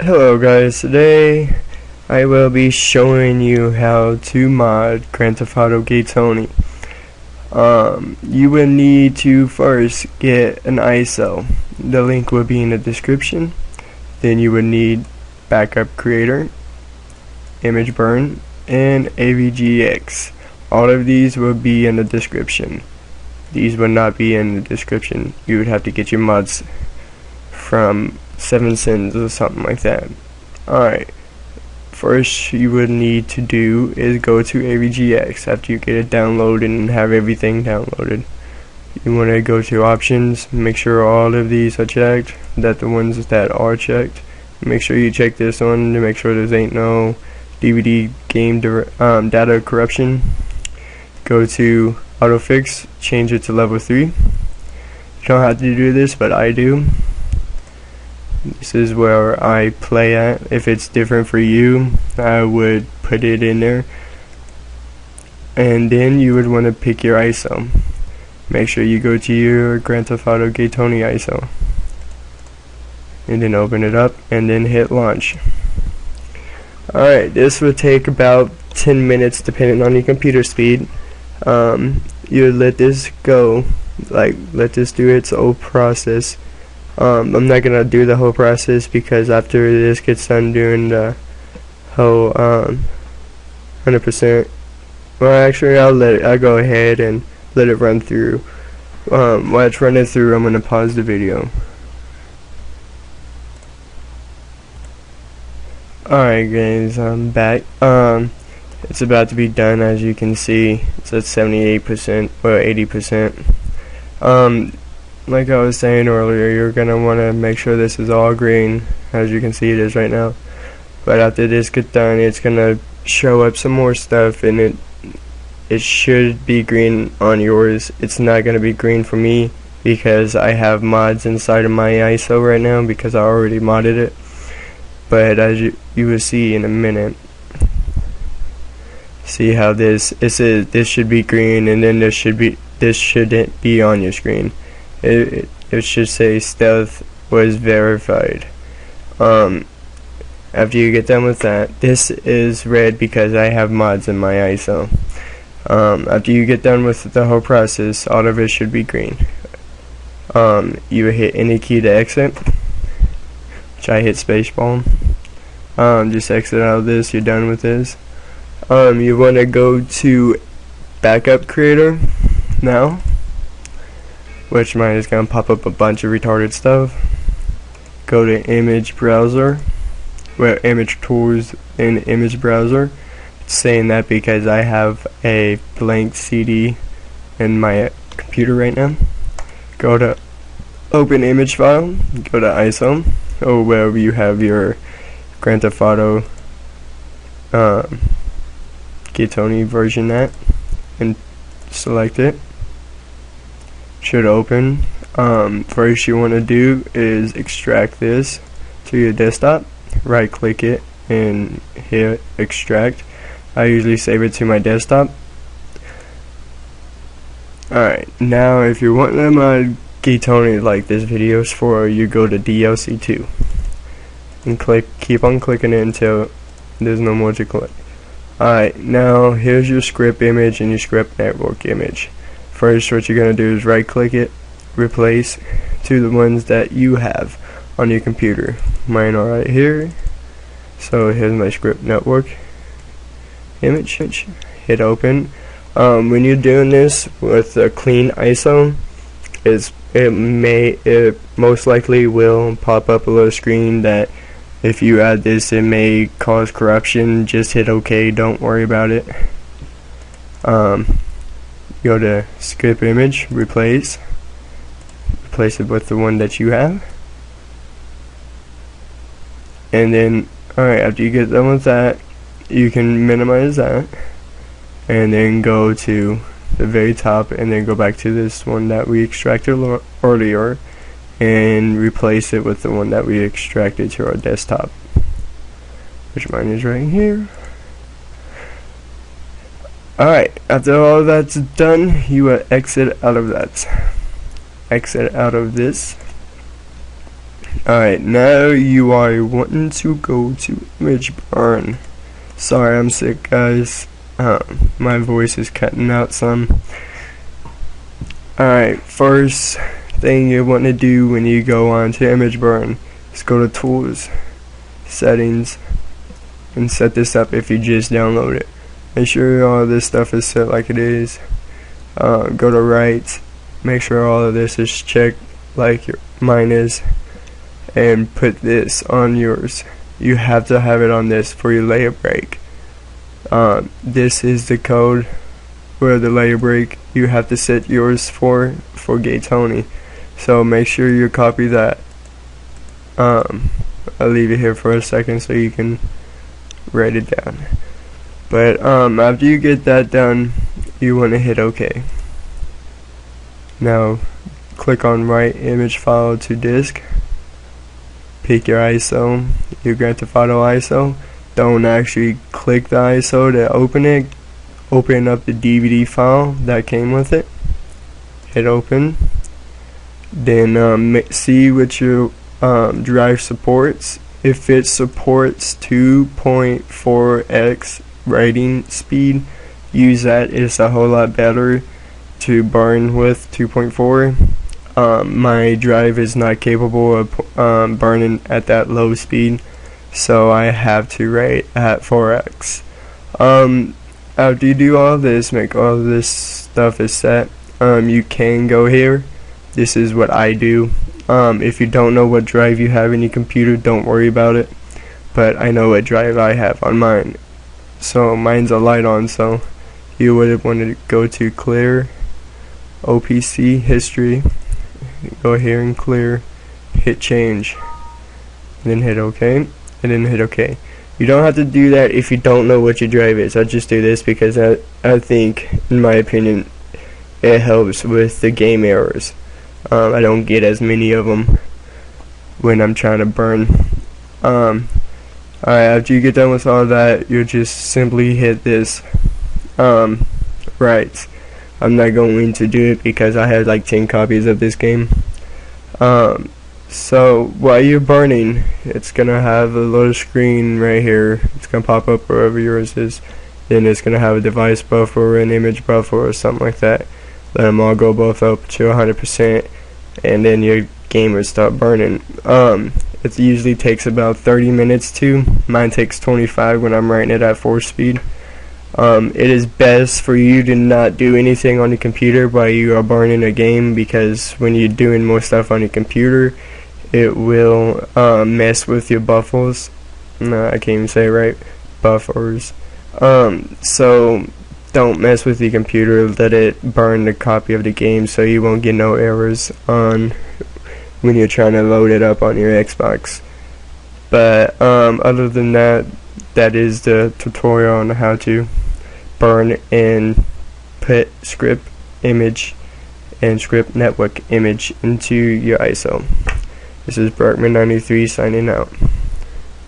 Hello guys, today I will be showing you how to mod Grand Theft Auto Gatoni. You will need to first get an ISO. The link will be in the description. Then you would need backup creator, image burn, and AVGX. All of these will be in the description. These will not be in the description. You would have to get your mods from 7 cents or something like that. Alright, first you would need to do is go to AVGX after you get it downloaded and have everything downloaded. You want to go to options, make sure all of these are checked, that the ones that are checked. Make sure you check this one to make sure there ain't no DVD game data corruption. Go to autofix, change it to level 3. You don't have to do this, but I do. This is where I play at. If it's different for you, I would put it in there. And then you would want to pick your ISO. Make sure you go to your Grand Theft Auto Gatoni ISO. And then open it up and then hit launch. Alright, this will take about 10 minutes depending on your computer speed. You let this go, like let this do its whole process. I'm not gonna do the whole process because after this gets done doing the whole 100%, well actually I'll go ahead and let it run through. While it's running through, I'm gonna pause the video. Alright guys, I'm back. It's about to be done. As you can see, it's at 78% or 80%. Like I was saying earlier, you're gonna want to make sure this is all green. As you can see, it is right now. But after this gets done, it's gonna show up some more stuff, and it should be green on yours. It's not gonna be green for me because I have mods inside of my ISO right now because I already modded it. But as you will see in a minute, see how this should be green, and then this shouldn't be on your screen. It should say stealth was verified. After you get done with that, this is red because I have mods in my ISO. After you get done with the whole process, all of it should be green. You hit any key to exit, which I hit spacebar. Just exit out of this. You're done with this. You want to go to backup creator now, which mine is going to pop up a bunch of retarded stuff. Go to image browser, well, image tools in image browser. It's saying that because I have a blank CD in my computer right now. Go to open image file, go to ISO, or wherever you have your Grand Theft Auto Gatoni version at, and select it. Should open. First you want to do is extract this to your desktop. Right click it and hit extract. I usually save it to my desktop. Alright, now if you want them on Gatoni like this video is for, you go to DLC 2 and keep on clicking it until there's no more to click. Alright, now here's your script image and your script network image. First, what you're going to do is right click it, replace to the ones that you have on your computer. Mine are right here. So here's my script network image. Hit open. When you're doing this with a clean ISO, it most likely will pop up a little screen that if you add this, it may cause corruption. Just hit OK, don't worry about it. Go to script image, replace it with the one that you have. And then, alright, after you get done with that, you can minimize that. And then go to the very top and then go back to this one that we extracted earlier and replace it with the one that we extracted to our desktop, which mine is right here. Alright, after all that's done, you will exit out of that. Exit out of this. Alright, now you are wanting to go to image burn. Sorry, I'm sick, guys. My voice is cutting out some. Alright, first thing you want to do when you go on to image burn is go to tools, settings, and set this up if you just download it. Make sure all this stuff is set like it is. Go to right, make sure all of this is checked like mine is, and put this on yours. You have to have it on this for your layer break. This is the code for the layer break. You have to set yours for Gatoni. So make sure you copy that. I'll leave it here for a second so you can write it down. But after you get that done, you want to hit OK. Now click on write image file to disk. Pick your ISO, your Grand Theft Auto ISO. Don't actually click the ISO to open it. Open up the DVD file that came with it. Hit open. Then see what your drive supports. If it supports 2.4x writing speed, use that. It's a whole lot better to burn with 2.4. My drive is not capable of burning at that low speed, so I have to write at 4x. After you do all this, make all of this stuff is set, you can go here. This is what I do. If you don't know what drive you have in your computer, don't worry about it, but I know what drive I have on mine. So mine's a light on, so you would want to go to clear OPC history, go here and clear, hit change, and then hit OK, and then hit OK. You don't have to do that if you don't know what your drive is. I just do this because I think, in my opinion, it helps with the game errors. I don't get as many of them when I'm trying to burn. Alright, after you get done with all that, you just simply hit this right. I'm not going to do it because I have like 10 copies of this game. So while you're burning, it's gonna have a little screen right here. It's gonna pop up wherever yours is. Then it's gonna have a device buffer, an image buffer, or something like that. Let them all go both up to 100%, and then your game will start burning. It usually takes about 30 minutes to. Mine takes 25 when I'm writing it at 4 speed. It is best for you to not do anything on the computer while you are burning a game, because when you're doing more stuff on your computer, it will mess with your buffers. No, I can't even say it right. Buffers. So don't mess with your computer. Let it burn the copy of the game so you won't get no errors on when you're trying to load it up on your Xbox. But other than that, that is the tutorial on how to burn and put script image and script network image into your ISO. This is Berkman93 signing out.